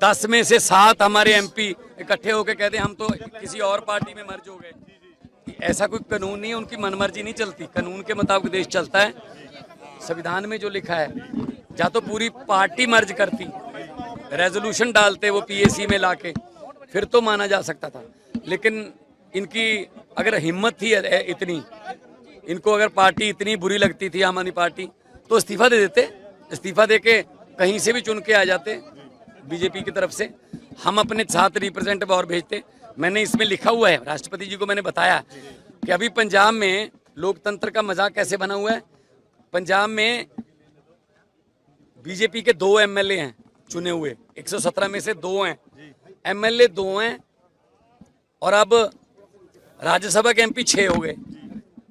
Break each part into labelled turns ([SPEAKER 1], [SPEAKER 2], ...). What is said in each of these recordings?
[SPEAKER 1] 10 में से 7 हमारे एमपी इकट्ठे होकर कहते हैं हम तो किसी और पार्टी में मर्ज हो गए। ऐसा कोई कानून नहीं है, उनकी मनमर्जी नहीं चलती, कानून के मुताबिक देश चलता है। संविधान में जो लिखा है, या तो पूरी पार्टी मर्ज करती, रेजोल्यूशन डालते वो पीएसी में लाके, फिर तो माना जा सकता था। लेकिन इनकी अगर हिम्मत थी इतनी, इनको अगर पार्टी इतनी बुरी लगती थी आम आदमी पार्टी, तो इस्तीफा दे देते। इस्तीफा देके कहीं से भी चुन के आ जाते बीजेपी की तरफ से, हम अपने 7 रिप्रेजेंटेटिव और भेजते। मैंने इसमें लिखा हुआ है, राष्ट्रपति जी को मैंने बताया कि अभी पंजाब में लोकतंत्र का मजाक कैसे बना हुआ है। पंजाब में बीजेपी के 2 एमएलए हैं चुने हुए, 117 में से 2 हैं, एमएलए 2 हैं, और अब राज्यसभा के एमपी 6 हो गए।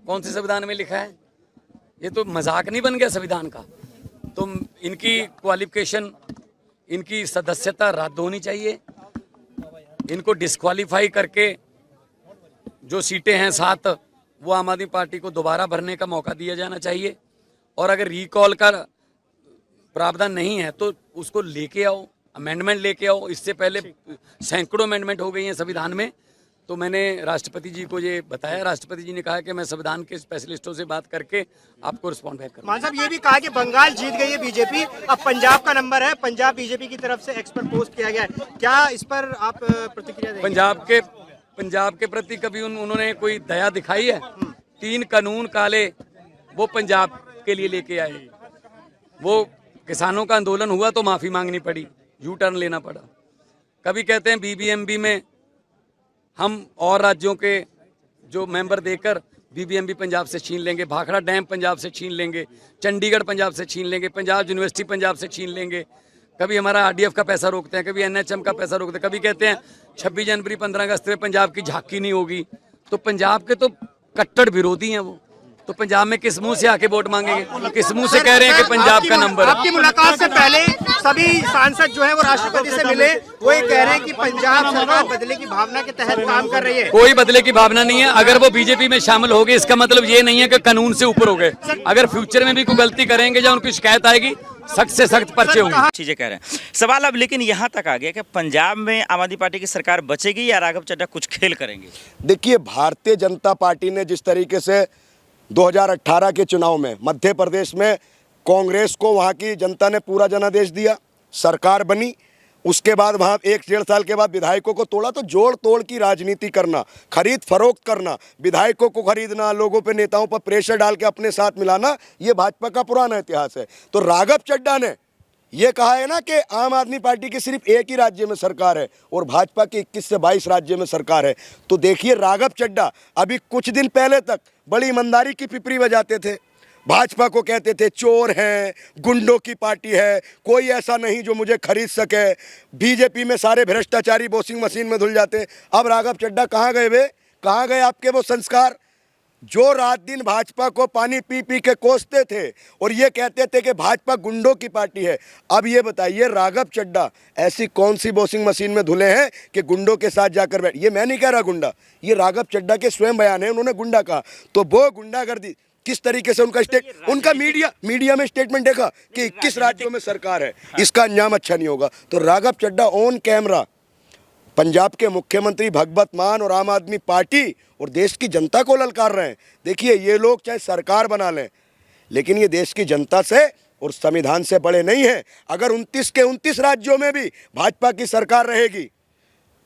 [SPEAKER 1] कौन से संविधान में लिखा है? ये तो मजाक नहीं बन गया संविधान का? तो इनकी क्वालिफिकेशन, इनकी सदस्यता रद्द होनी चाहिए। इनको डिस्क्वालीफाई करके जो सीटें हैं 7, वो आम आदमी पार्टी को दोबारा भरने का मौका दिया जाना चाहिए। और अगर रिकॉल का प्रावधान नहीं है तो उसको लेके आओ, अमेंडमेंट लेके आओ। इससे पहले सैकड़ों अमेंडमेंट हो गई हैं संविधान में। तो मैंने राष्ट्रपति जी को ये बताया, राष्ट्रपति जी ने कहा कि मैं संविधान के स्पेशलिस्टों से बात करके आपको रिस्पॉन्ड बैक करूंगा।
[SPEAKER 2] मान साहब ये भी कहा कि बंगाल जीत गई है बीजेपी, अब पंजाब का नंबर है, पंजाब बीजेपी की तरफ से एक्सपर्ट पोस्ट किया गया है, क्या इस पर आप प्रतिक्रिया देंगे?
[SPEAKER 1] पंजाब के प्रति कभी उन्होंने कोई दया दिखाई है? 3 कानून काले वो पंजाब के लिए लेके आए। वो किसानों का आंदोलन हुआ तो माफी मांगनी पड़ी, यू टर्न लेना पड़ा। कभी कहते हैं बीबीएमबी में हम और राज्यों के जो मेंबर देकर बीबीएमबी पंजाब से छीन लेंगे, भाखड़ा डैम पंजाब से छीन लेंगे, चंडीगढ़ पंजाब से छीन लेंगे, पंजाब यूनिवर्सिटी पंजाब से छीन लेंगे। कभी हमारा आरडीएफ का पैसा रोकते हैं, कभी एनएचएम का पैसा रोकते हैं, कभी कहते हैं 26 जनवरी 15 अगस्त में पंजाब की झांकी नहीं होगी। तो पंजाब के तो कट्टर विरोधी हैं वो, तो पंजाब में किस मुंह से आके वोट मांगेंगे? किस मुंह से कह रहे हैं कि पंजाब का नंबर है?
[SPEAKER 2] आपकी मुलाकात से पहले सभी सांसद जो है वो राष्ट्रपति से मिले, वो ये कह रहे हैं कि पंजाब सरकार बदले की भावना के तहत काम कर रही है।
[SPEAKER 1] कोई बदले की भावना नहीं है। अगर वो बीजेपी में शामिल हो गए, इसका मतलब ये नहीं है कि कानून से ऊपर हो गए। अगर फ्यूचर में भी कोई गलती करेंगे या उनकी शिकायत आएगी, सख्त से सख्त पर्चे होंगे।
[SPEAKER 3] चीजें कह रहे हैं। सवाल अब लेकिन यहाँ तक आ गया कि पंजाब में आम आदमी पार्टी की सरकार बचेगी या राघव चड्ढा कुछ खेल करेंगे?
[SPEAKER 4] देखिए, भारतीय जनता पार्टी ने जिस तरीके से 2018 के चुनाव में मध्य प्रदेश में कांग्रेस को वहाँ की जनता ने पूरा जनादेश दिया, सरकार बनी, उसके बाद वहाँ 1-1.5 साल के बाद विधायकों को तोड़ा। तो जोड़ तोड़ की राजनीति करना, खरीद फरोख्त करना, विधायकों को खरीदना, लोगों पे नेताओं पर प्रेशर डाल के अपने साथ मिलाना, ये भाजपा का पुराना इतिहास है। तो राघव चड्ढा ने ये कहा है ना कि आम आदमी पार्टी की सिर्फ एक ही राज्य में सरकार है और भाजपा की 21 से 22 राज्य में सरकार है। तो देखिए, राघव चड्ढा अभी कुछ दिन पहले तक बड़ी ईमानदारी की पिपरी बजाते थे, भाजपा को कहते थे चोर हैं, गुंडों की पार्टी है, कोई ऐसा नहीं जो मुझे खरीद सके, बीजेपी में सारे भ्रष्टाचारी वॉशिंग मशीन में धुल जाते। अब राघव चड्ढा कहाँ गए वे? कहाँ गए आपके वो संस्कार जो रात दिन भाजपा को पानी पी पी के कोसते थे और ये कहते थे कि भाजपा गुंडों की पार्टी है? अब ये बताइए, राघव चड्ढा ऐसी कौन सी वॉशिंग मशीन में धुले हैं कि गुंडों के साथ जाकर बैठ? ये मैं नहीं कह रहा गुंडा, ये राघव चड्ढा के स्वयं बयान है, उन्होंने गुंडा कहा। तो वो गुंडागर्दी किस तरीके से उनका मीडिया में स्टेटमेंट देखा कि 21 राज्यों में सरकार है, इसका अंजाम अच्छा नहीं होगा। तो राघव चड्ढा ऑन कैमरा पंजाब के मुख्यमंत्री भगवत मान और आम आदमी पार्टी और देश की जनता को ललकार रहे हैं। देखिए, ये लोग चाहे सरकार बना लें, लेकिन ये देश की जनता से और संविधान से बड़े नहीं हैं। अगर 29 के 29 राज्यों में भी भाजपा की सरकार रहेगी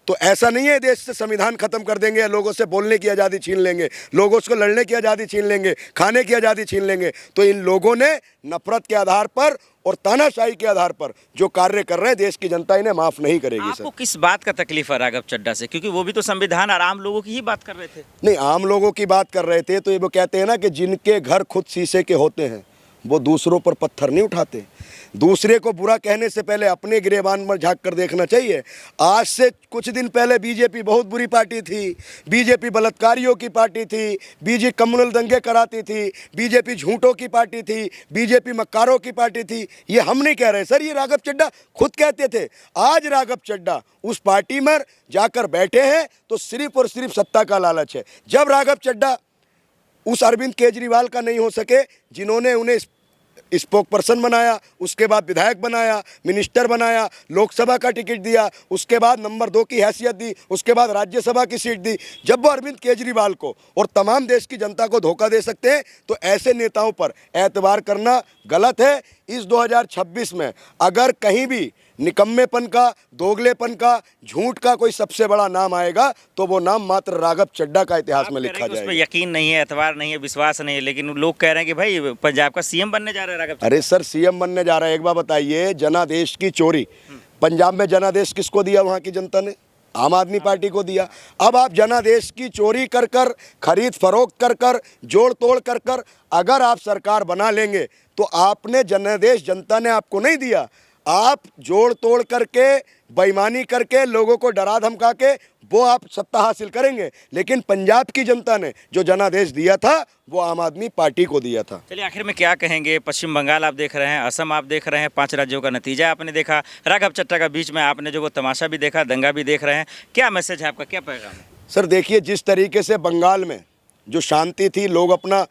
[SPEAKER 4] तो ऐसा नहीं है देश से संविधान खत्म कर देंगे, लोगों से बोलने की आज़ादी छीन लेंगे, लोगों से लड़ने की आज़ादी छीन लेंगे, खाने की आज़ादी छीन लेंगे। तो इन लोगों ने नफरत के आधार पर और तानाशाही के आधार पर जो कार्य कर रहे हैं, देश की जनता इन्हें माफ नहीं करेगी।
[SPEAKER 3] आपको किस बात का तकलीफ है राघव चड्ढा से? क्योंकि वो भी तो संविधान और आम लोगों की ही बात कर रहे थे।
[SPEAKER 4] नहीं, आम लोगों की बात कर रहे थे। तो ये वो कहते हैं ना कि जिनके घर खुद शीशे के होते हैं वो दूसरों पर पत्थर नहीं उठाते। दूसरे को बुरा कहने से पहले अपने गिरेबान में झांक कर देखना चाहिए। आज से कुछ दिन पहले बीजेपी बहुत बुरी पार्टी थी, बीजेपी बलात्कारियों की पार्टी थी, बीजेपी कम्युनल दंगे कराती थी, बीजेपी झूठों की पार्टी थी, बीजेपी मक्कारों की पार्टी थी। ये हम नहीं कह रहे सर, ये राघव चड्ढा खुद कहते थे। आज राघव चड्ढा उस पार्टी में जाकर बैठे हैं तो सिर्फ और सिर्फ सत्ता का लालच है। जब राघव चड्ढा उस अरविंद केजरीवाल का नहीं हो सके जिन्होंने उन्हें स्पोक पर्सन बनाया, उसके बाद विधायक बनाया, मिनिस्टर बनाया, लोकसभा का टिकट दिया, उसके बाद नंबर 2 की हैसियत दी, उसके बाद राज्यसभा की सीट दी। जब वो अरविंद केजरीवाल को और तमाम देश की जनता को धोखा दे सकते हैं तो ऐसे नेताओं पर एतबार करना गलत है। इस 2026 में अगर कहीं भी निकम्मेपन का, दोगलेपन का, झूठ का कोई सबसे बड़ा नाम आएगा तो वो नाम मात्र राघव चड्ढा का इतिहास में लिखा
[SPEAKER 3] उस पर
[SPEAKER 4] जाएगा।
[SPEAKER 3] यकीन नहीं है, एतबार नहीं है, विश्वास नहीं है, लेकिन लोग कह रहे हैं कि भाई पंजाब का सीएम बनने जा रहा है राघव।
[SPEAKER 4] अरे सर, सीएम बनने जा रहा है। एक बार बताइए, जनादेश की चोरी पंजाब में जनादेश किसको दिया? वहां की जनता ने आम आदमी पार्टी को दिया। अब आप जनादेश की चोरी कर कर, खरीद फरोख्त कर कर, जोड़ तोड़ कर कर अगर आप सरकार बना लेंगे तो आपने जनादेश जनता ने आपको नहीं दिया। आप जोड़ तोड़ करके, बेईमानी करके, लोगों को डरा धमका के वो आप सत्ता हासिल करेंगे। लेकिन पंजाब की जनता ने जो जनादेश दिया था वो आम आदमी पार्टी को दिया था।
[SPEAKER 3] चलिए आखिर में क्या कहेंगे? पश्चिम बंगाल आप देख रहे हैं, असम आप देख रहे हैं, 5 राज्यों का नतीजा आपने देखा, राघव चड्ढा का बीच में आपने जो वो तमाशा भी देखा, दंगा भी देख रहे हैं। क्या मैसेज है आपका, क्या पैगाम है?
[SPEAKER 4] सर देखिए, जिस तरीके से बंगाल में जो शांति थी, लोग अपना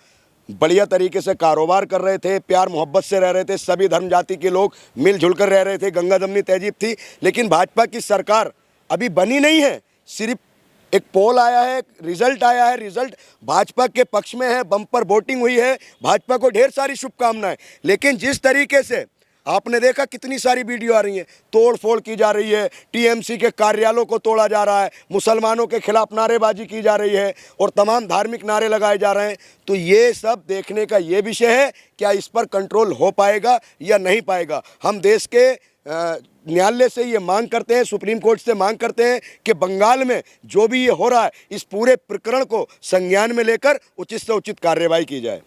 [SPEAKER 4] बढ़िया तरीके से कारोबार कर रहे थे, प्यार मोहब्बत से रह रहे थे, सभी धर्म जाति के लोग मिलजुल कर रह रहे थे, गंगा जमनी तहजीब थी। लेकिन भाजपा की सरकार अभी बनी नहीं है। सिर्फ एक पोल आया है, रिजल्ट आया है, रिजल्ट भाजपा के पक्ष में है, बम्पर वोटिंग हुई है, भाजपा को ढेर सारी शुभकामनाएं। लेकिन जिस तरीके से आपने देखा, कितनी सारी वीडियो आ रही हैं, तोड़ फोड़ की जा रही है, टीएमसी के कार्यालयों को तोड़ा जा रहा है, मुसलमानों के खिलाफ नारेबाजी की जा रही है और तमाम धार्मिक नारे लगाए जा रहे हैं। तो ये सब देखने का ये विषय है, क्या इस पर कंट्रोल हो पाएगा या नहीं पाएगा। हम देश के न्यायालय से ये मांग करते हैं, सुप्रीम कोर्ट से मांग करते हैं कि बंगाल में जो भी ये हो रहा है, इस पूरे प्रकरण को संज्ञान में लेकर उचित से उचित कार्रवाई की जाए।